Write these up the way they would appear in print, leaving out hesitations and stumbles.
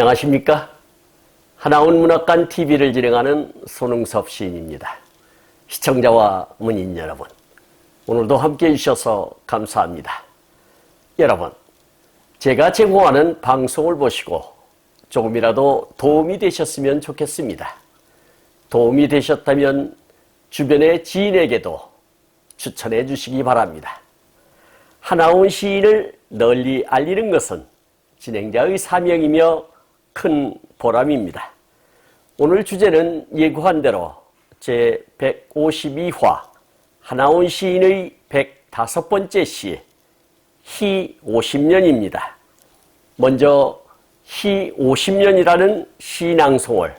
안녕하십니까? 하나원 문학관 TV를 진행하는 손흥섭 시인입니다. 시청자와 문인 여러분, 오늘도 함께해 주셔서 감사합니다. 여러분, 제가 제공하는 방송을 보시고 조금이라도 도움이 되셨으면 좋겠습니다. 도움이 되셨다면 주변의 지인에게도 추천해 주시기 바랍니다. 하나원 시인을 널리 알리는 것은 진행자의 사명이며 큰 보람입니다. 오늘 주제는 예고한 대로 제152화 하나원 시인의 105번째 시 희 50년입니다. 먼저 희 50년이라는 시낭송을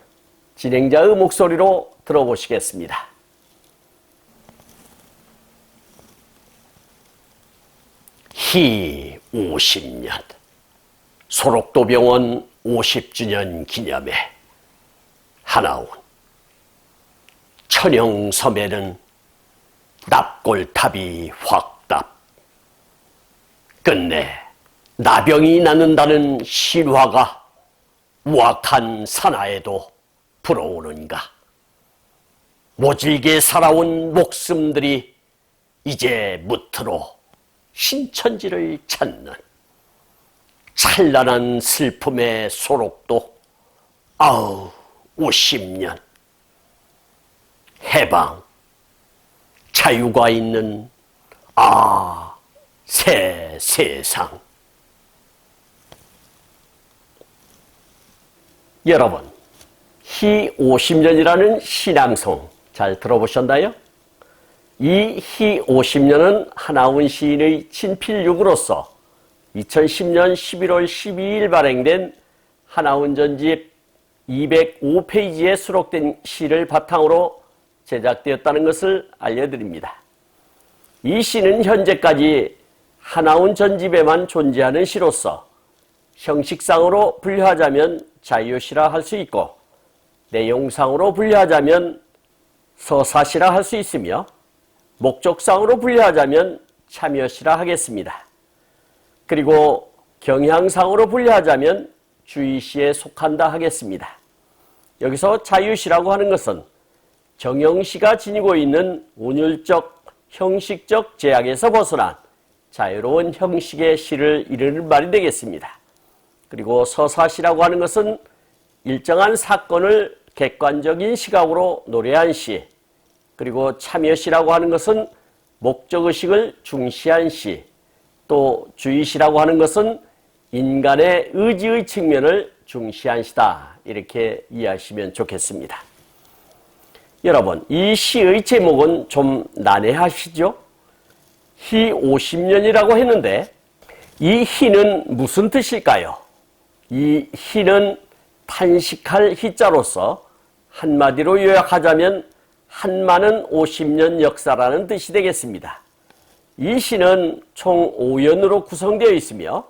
진행자의 목소리로 들어보시겠습니다. 희 50년 소록도병원 50주년 기념에 하나원 천형섬에는 납골탑이 확답 끝내 나병이 낫는다는 신화가 우악한 산하에도 불어오는가. 모질게 살아온 목숨들이 이제 무트로 신천지를 찾는 찬란한 슬픔의 소록도 50년 해방 자유가 있는 새 세상. 여러분, 희 50년이라는 시낭송 잘 들어보셨나요? 이 희 50년은 하나원 시인의 친필육으로서 2010년 11월 12일 발행된 하나원 전집 205페이지에 수록된 시를 바탕으로 제작되었다는 것을 알려드립니다. 이 시는 현재까지 하나원 전집에만 존재하는 시로서 형식상으로 분류하자면 자유시라 할 수 있고 내용상으로 분류하자면 서사시라 할 수 있으며 목적상으로 분류하자면 참여시라 하겠습니다. 그리고 경향상으로 분류하자면 주의시에 속한다 하겠습니다. 여기서 자유시라고 하는 것은 정형시가 지니고 있는 운율적, 형식적 제약에서 벗어난 자유로운 형식의 시를 이르는 말이 되겠습니다. 그리고 서사시라고 하는 것은 일정한 사건을 객관적인 시각으로 노래한 시, 그리고 참여시라고 하는 것은 목적의식을 중시한 시, 또 주의시라고 하는 것은 인간의 의지의 측면을 중시한 시다. 이렇게 이해하시면 좋겠습니다. 여러분, 이 시의 제목은 좀 난해하시죠? 희 50년이라고 했는데 이 희는 무슨 뜻일까요? 이 희는 탄식할 희자로서 한마디로 요약하자면 한많은 50년 역사라는 뜻이 되겠습니다. 이 시는 총 5연으로 구성되어 있으며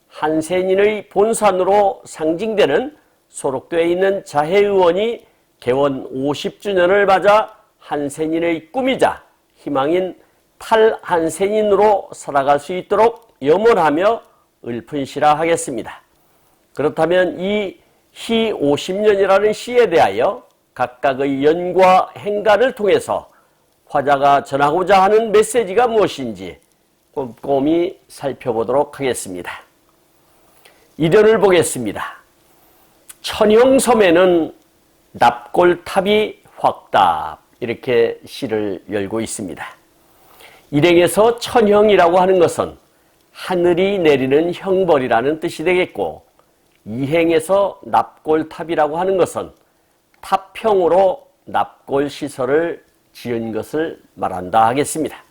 한센인의 본산으로 상징되는 소록도에 있는 자해의원이 개원 50주년을 맞아 한센인의 꿈이자 희망인 탈한센인으로 살아갈 수 있도록 염원하며 읊은 시라 하겠습니다. 그렇다면 이 희 50년이라는 시에 대하여 각각의 연과 행가를 통해서 화자가 전하고자 하는 메시지가 무엇인지 꼼꼼히 살펴보도록 하겠습니다. 이련을 보겠습니다. 천형섬에는 납골탑이 확답, 이렇게 시를 열고 있습니다. 일행에서 천형이라고 하는 것은 하늘이 내리는 형벌이라는 뜻이 되겠고, 이행에서 납골탑이라고 하는 것은 탑형으로 납골시설을 지은 것을 말한다 하겠습니다.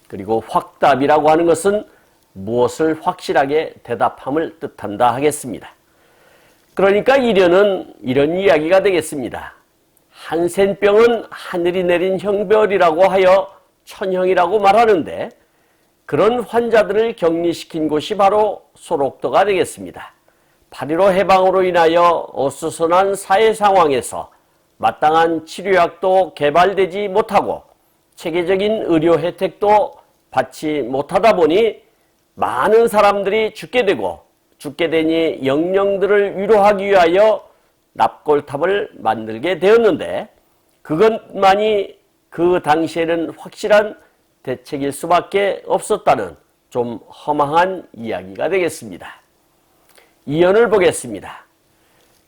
그리고 확답이라고 하는 것은 무엇을 확실하게 대답함을 뜻한다 하겠습니다. 그러니까 이련은 이런 이야기가 되겠습니다. 한센병은 하늘이 내린 형벌이라고 하여 천형이라고 말하는데 그런 환자들을 격리시킨 곳이 바로 소록도가 되겠습니다. 8.15 해방으로 인하여 어수선한 사회 상황에서 마땅한 치료약도 개발되지 못하고 체계적인 의료 혜택도 받지 못하다 보니 많은 사람들이 죽게 되고 죽게 되니 영령들을 위로하기 위하여 납골탑을 만들게 되었는데 그것만이 그 당시에는 확실한 대책일 수밖에 없었다는 좀 허망한 이야기가 되겠습니다. 이연을 보겠습니다.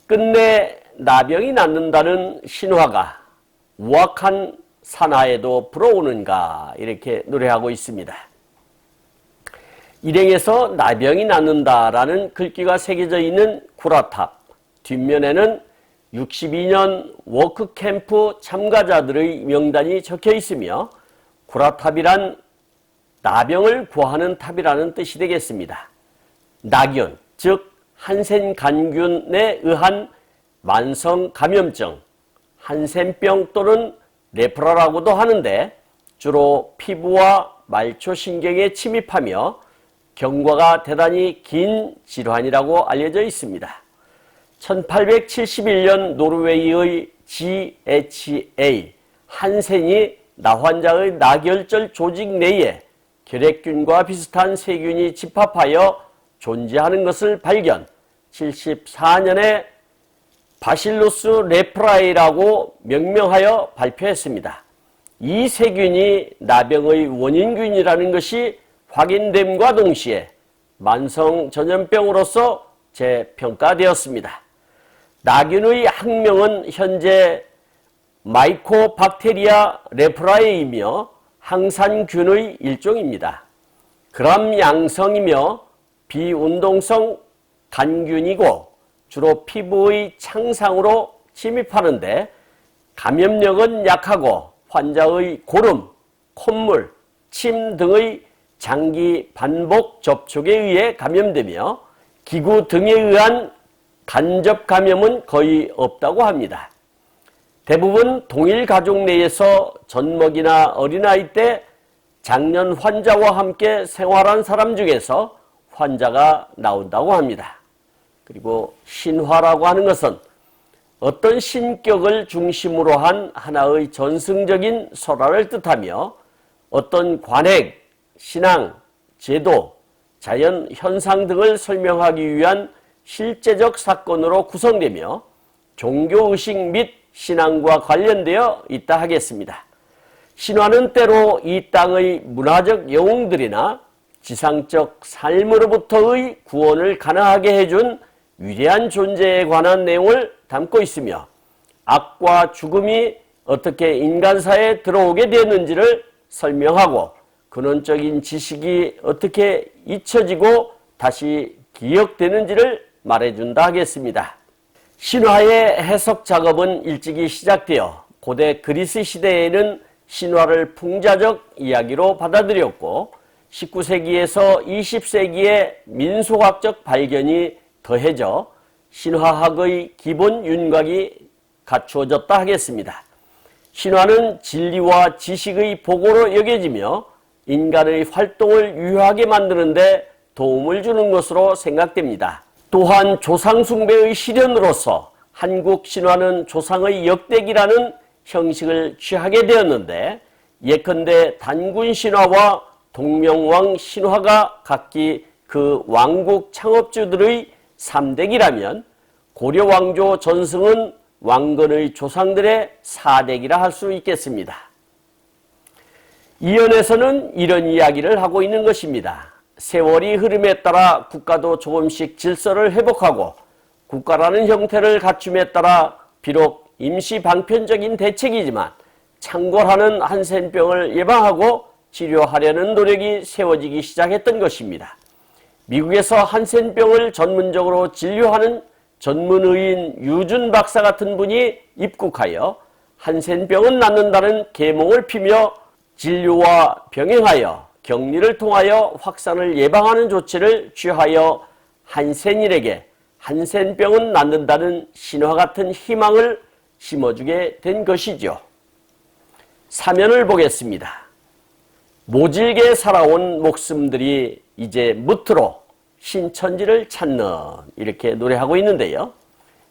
끝내 나병이 낫는다는 신화가 우악한 산하에도 불어오는가 이렇게 노래하고 있습니다. 일행에서 나병이 낫는다라는 글귀가 새겨져 있는 구라탑 뒷면에는 62년 워크캠프 참가자들의 명단이 적혀 있으며 구라탑이란 나병을 구하는 탑이라는 뜻이 되겠습니다. 나균, 즉 한센간균에 의한 만성 감염증, 한센병 또는 레프라라고도 하는데 주로 피부와 말초신경에 침입하며 경과가 대단히 긴 질환이라고 알려져 있습니다. 1871년 노르웨이의 GHA 한센이 나환자의 나결절 조직 내에 결핵균과 비슷한 세균이 집합하여 존재하는 것을 발견, 74년에 바실루스 레프라이라고 명명하여 발표했습니다. 이 세균이 나병의 원인균이라는 것이 확인됨과 동시에 만성 전염병으로서 재평가되었습니다. 나균의 학명은 현재 마이코박테리아 레프라이이며 항산균의 일종입니다. gram 양성이며 비운동성 간균이고 주로 피부의 창상으로 침입하는데 감염력은 약하고 환자의 고름, 콧물, 침 등의 장기 반복 접촉에 의해 감염되며 기구 등에 의한 간접 감염은 거의 없다고 합니다. 대부분 동일 가족 내에서 젖먹이나 어린아이 때 장년 환자와 함께 생활한 사람 중에서 환자가 나온다고 합니다. 그리고 신화라고 하는 것은 어떤 신격을 중심으로 한 하나의 전승적인 설화를 뜻하며 어떤 관행, 신앙, 제도, 자연 현상 등을 설명하기 위한 실제적 사건으로 구성되며 종교의식 및 신앙과 관련되어 있다 하겠습니다. 신화는 때로 이 땅의 문화적 영웅들이나 지상적 삶으로부터의 구원을 가능하게 해준 위대한 존재에 관한 내용을 담고 있으며 악과 죽음이 어떻게 인간사에 들어오게 되었는지를 설명하고 근원적인 지식이 어떻게 잊혀지고 다시 기억되는지를 말해준다 하겠습니다. 신화의 해석 작업은 일찍이 시작되어 고대 그리스 시대에는 신화를 풍자적 이야기로 받아들였고 19세기에서 20세기의 민속학적 발견이 더해져 신화학의 기본 윤곽이 갖추어졌다 하겠습니다. 신화는 진리와 지식의 보고로 여겨지며 인간의 활동을 유효하게 만드는 데 도움을 주는 것으로 생각됩니다. 또한 조상숭배의 실현으로서 한국 신화는 조상의 역대기라는 형식을 취하게 되었는데 예컨대 단군 신화와 동명왕 신화가 각기 그 왕국 창업주들의 3대기라면 고려 왕조 전승은 왕건의 조상들의 4대기라 할 수 있겠습니다. 이연에서는 이런 이야기를 하고 있는 것입니다. 세월이 흐름에 따라 국가도 조금씩 질서를 회복하고 국가라는 형태를 갖춤에 따라 비록 임시 방편적인 대책이지만 창궐하는 한센병을 예방하고 치료하려는 노력이 세워지기 시작했던 것입니다. 미국에서 한센병을 전문적으로 진료하는 전문의인 유준 박사 같은 분이 입국하여 한센병은 낫는다는 계몽을 피며 진료와 병행하여 격리를 통하여 확산을 예방하는 조치를 취하여 한센인에게 한센병은 낫는다는 신화 같은 희망을 심어주게 된 것이죠. 사면을 보겠습니다. 모질게 살아온 목숨들이 이제 무트로 신천지를 찾는 이렇게 노래하고 있는데요.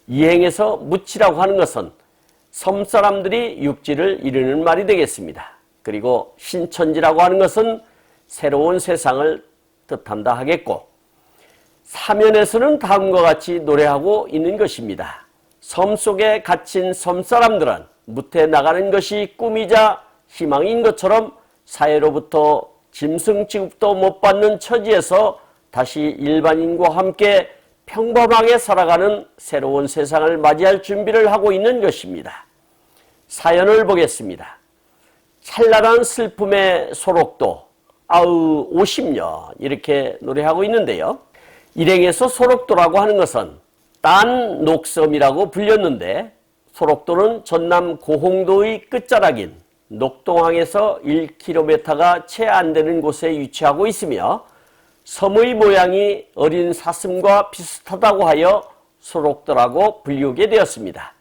이행에서 무치라고 하는 것은 섬사람들이 육지를 이루는 말이 되겠습니다. 그리고 신천지라고 하는 것은 새로운 세상을 뜻한다 하겠고 사면에서는 다음과 같이 노래하고 있는 것입니다. 섬 속에 갇힌 섬사람들은 무태 나가는 것이 꿈이자 희망인 것처럼 사회로부터 짐승 취급도 못 받는 처지에서 다시 일반인과 함께 평범하게 살아가는 새로운 세상을 맞이할 준비를 하고 있는 것입니다. 사연을 보겠습니다. 찬란한 슬픔의 소록도 아우 50년 이렇게 노래하고 있는데요. 일행에서 소록도라고 하는 것은 딴 녹섬이라고 불렸는데 소록도는 전남 고흥도의 끝자락인 녹동항에서 1km가 채 안 되는 곳에 위치하고 있으며 섬의 모양이 어린 사슴과 비슷하다고 하여 소록도라고 불리우게 되었습니다.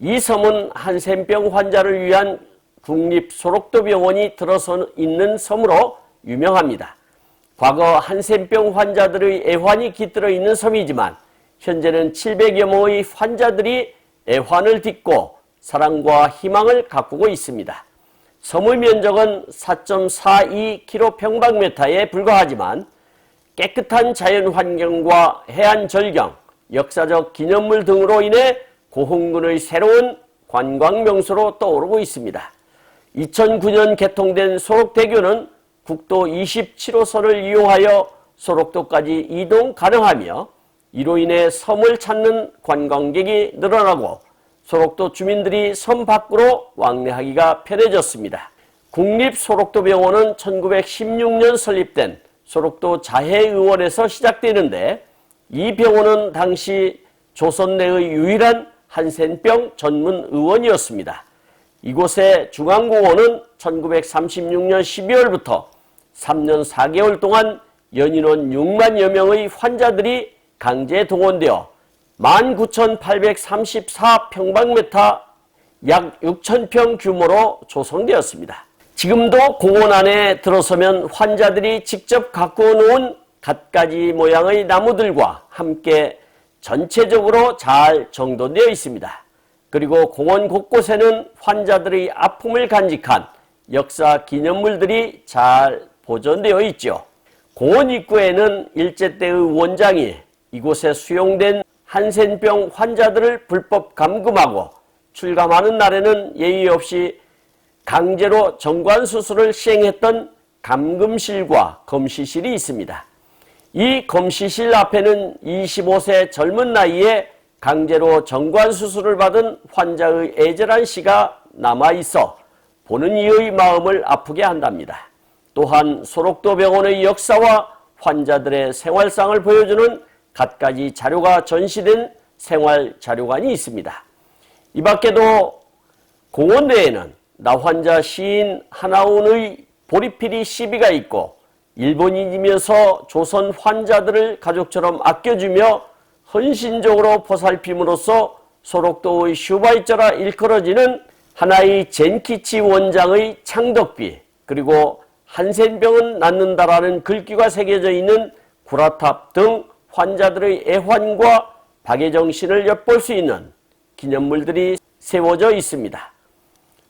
이 섬은 한센병 환자를 위한 국립소록도병원이 들어서 있는 섬으로 유명합니다. 과거 한센병 환자들의 애환이 깃들어 있는 섬이지만 현재는 700여 명의 환자들이 애환을 딛고 사랑과 희망을 가꾸고 있습니다. 섬의 면적은 4.42km²에 불과하지만 깨끗한 자연환경과 해안절경, 역사적 기념물 등으로 인해 고흥군의 새로운 관광명소로 떠오르고 있습니다. 2009년 개통된 소록대교는 국도 27호선을 이용하여 소록도까지 이동 가능하며 이로 인해 섬을 찾는 관광객이 늘어나고 소록도 주민들이 섬 밖으로 왕래하기가 편해졌습니다. 국립소록도병원은 1916년 설립된 소록도 자해의원에서 시작되는데 이 병원은 당시 조선 내의 유일한 한센병 전문 의원이었습니다. 이곳의 중앙공원은 1936년 12월부터 3년 4개월 동안 연인원 6만여 명의 환자들이 강제 동원되어 19,834평방미터 약 6,000평 규모로 조성되었습니다. 지금도 공원 안에 들어서면 환자들이 직접 가꾸어 놓은 갖가지 모양의 나무들과 함께 전체적으로 잘 정돈되어 있습니다. 그리고 공원 곳곳에는 환자들의 아픔을 간직한 역사 기념물들이 잘 보존되어 있죠. 공원 입구에는 일제 때의 원장이 이곳에 수용된 한센병 환자들을 불법 감금하고 출감하는 날에는 예의 없이 강제로 정관수술을 시행했던 감금실과 검시실이 있습니다. 이 검시실 앞에는 25세 젊은 나이에 강제로 정관수술을 받은 환자의 애절한 시가 남아있어 보는 이의 마음을 아프게 한답니다. 또한 소록도병원의 역사와 환자들의 생활상을 보여주는 갖가지 자료가 전시된 생활자료관이 있습니다. 이 밖에도 공원 내에는 나환자 시인 하나운의 보리피리 시비가 있고 일본인이면서 조선 환자들을 가족처럼 아껴주며 헌신적으로 보살핌으로써 소록도의 슈바이처라 일컬어지는 하나의 젠키치 원장의 창덕비 그리고 한센병은 낫는다라는 글귀가 새겨져 있는 구라탑 등 환자들의 애환과 박애정신을 엿볼 수 있는 기념물들이 세워져 있습니다.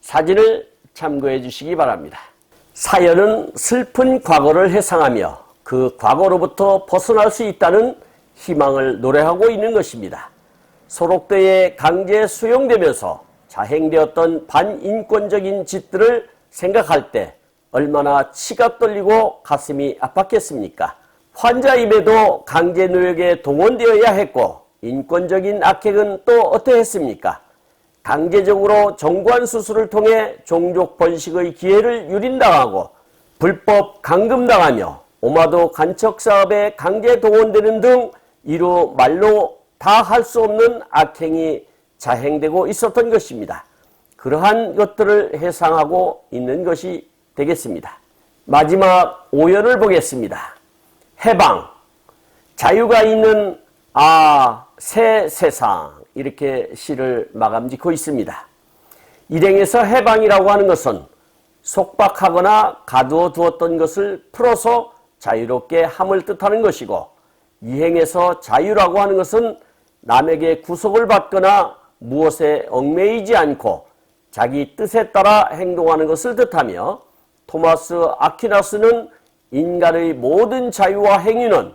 사진을 참고해 주시기 바랍니다. 사연은 슬픈 과거를 회상하며 그 과거로부터 벗어날 수 있다는 희망을 노래하고 있는 것입니다. 소록도에 강제 수용되면서 자행되었던 반인권적인 짓들을 생각할 때 얼마나 치가 떨리고 가슴이 아팠겠습니까? 환자임에도 강제 노역에 동원되어야 했고 인권적인 악행은 또 어떠했습니까? 강제적으로 정관수술을 통해 종족 번식의 기회를 유린당하고 불법 감금당하며 오마도 간척사업에 강제 동원되는 등 이루 말로 다 할 수 없는 악행이 자행되고 있었던 것입니다. 그러한 것들을 회상하고 있는 것이 되겠습니다. 마지막 오연을 보겠습니다. 해방, 자유가 있는 새 세상 이렇게 시를 마감 짓고 있습니다. 일행에서 해방이라고 하는 것은 속박하거나 가두어 두었던 것을 풀어서 자유롭게 함을 뜻하는 것이고 이행에서 자유라고 하는 것은 남에게 구속을 받거나 무엇에 얽매이지 않고 자기 뜻에 따라 행동하는 것을 뜻하며 토마스 아퀴나스는 인간의 모든 자유와 행위는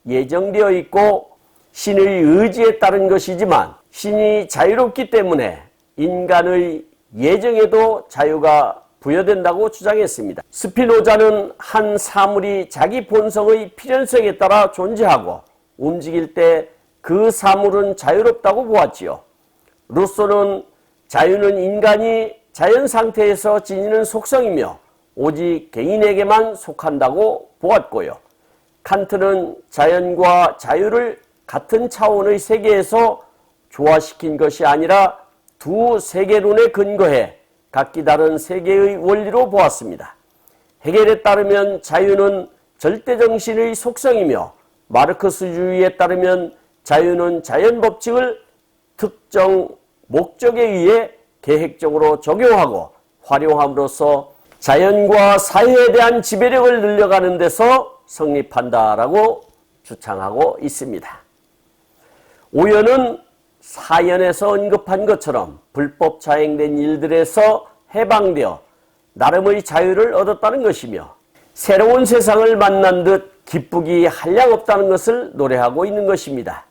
예정되어 있고 신의 의지에 따른 것이지만 신이 자유롭기 때문에 인간의 예정에도 자유가 부여된다고 주장했습니다. 스피노자는 한 사물이 자기 본성의 필연성에 따라 존재하고 움직일 때 그 사물은 자유롭다고 보았지요. 루소는 자유는 인간이 자연 상태에서 지니는 속성이며 오직 개인에게만 속한다고 보았고요. 칸트는 자연과 자유를 같은 차원의 세계에서 조화시킨 것이 아니라 두 세계론에 근거해 각기 다른 세계의 원리로 보았습니다. 헤겔에 따르면 자유는 절대정신의 속성이며 마르크스주의에 따르면 자유는 자연법칙을 특정 목적에 의해 계획적으로 적용하고 활용함으로써 자연과 사회에 대한 지배력을 늘려가는 데서 성립한다라고 주장하고 있습니다. 오연은 사연에서 언급한 것처럼 불법 자행된 일들에서 해방되어 나름의 자유를 얻었다는 것이며 새로운 세상을 만난 듯 기쁘기 한량없다는 것을 노래하고 있는 것입니다.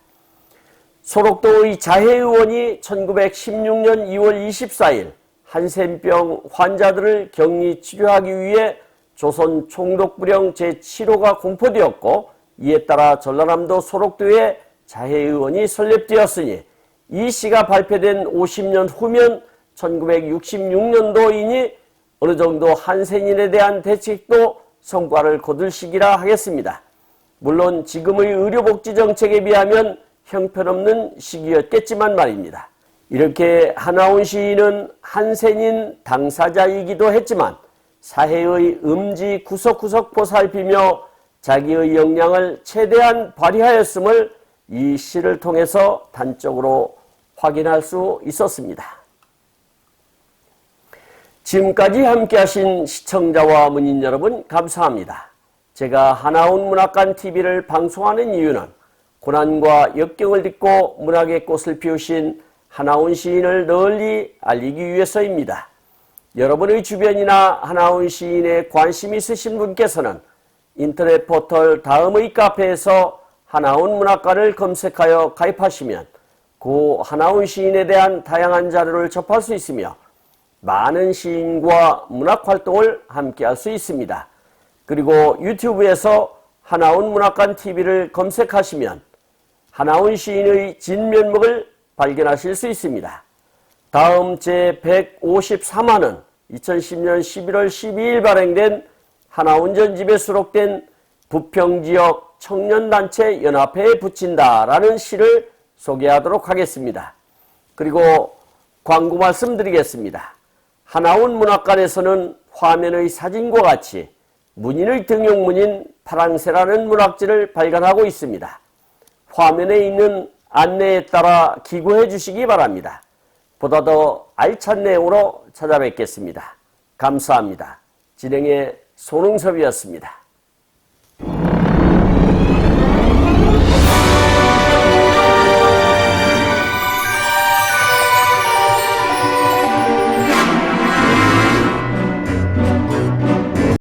소록도의 자해의원이 1916년 2월 24일 한센병 환자들을 격리 치료하기 위해 조선 총독부령 제7호가 공포되었고 이에 따라 전라남도 소록도에 자해의원이 설립되었으니 이 시가 발표된 50년 후면 1966년도이니 어느 정도 한센인에 대한 대책도 성과를 거둘 시기라 하겠습니다. 물론 지금의 의료복지 정책에 비하면 형편없는 시기였겠지만 말입니다. 이렇게 하나훈 시인은 한센인 당사자이기도 했지만 사회의 음지 구석구석 보살피며 자기의 역량을 최대한 발휘하였음을 이 시를 통해서 단적으로 확인할 수 있었습니다. 지금까지 함께 하신 시청자와 문인 여러분 감사합니다. 제가 하나훈 문학관 TV를 방송하는 이유는 고난과 역경을 딛고 문학의 꽃을 피우신 하나훈 시인을 널리 알리기 위해서입니다. 여러분의 주변이나 하나훈 시인에 관심 있으신 분께서는 인터넷 포털 다음의 카페에서 하나훈 문학관을 검색하여 가입하시면 고 하나훈 시인에 대한 다양한 자료를 접할 수 있으며 많은 시인과 문학활동을 함께 할 수 있습니다. 그리고 유튜브에서 하나훈 문학관 TV를 검색하시면 하나훈 시인의 진면목을 발견하실 수 있습니다. 다음 제153화는 2010년 11월 12일 발행된 하나훈 전집에 수록된 부평지역 청년단체 연합회에 붙인다 라는 시를 소개하도록 하겠습니다. 그리고 광고 말씀드리겠습니다. 하나훈 문학관에서는 화면의 사진과 같이 문인의 등용문인 파랑새라는 문학지를 발간하고 있습니다. 화면에 있는 안내에 따라 기고해 주시기 바랍니다. 보다 더 알찬 내용으로 찾아뵙겠습니다. 감사합니다. 진행의 손흥섭이었습니다.